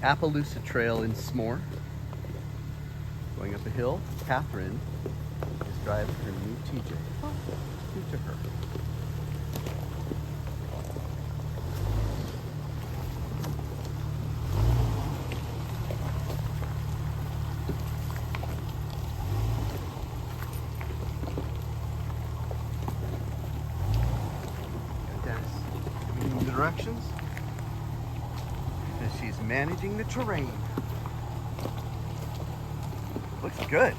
Appaloosa Trail in S'more. Going up a hill. Catherine is driving her new TJ. New to her. Giving the directions as she's managing the terrain. Looks good.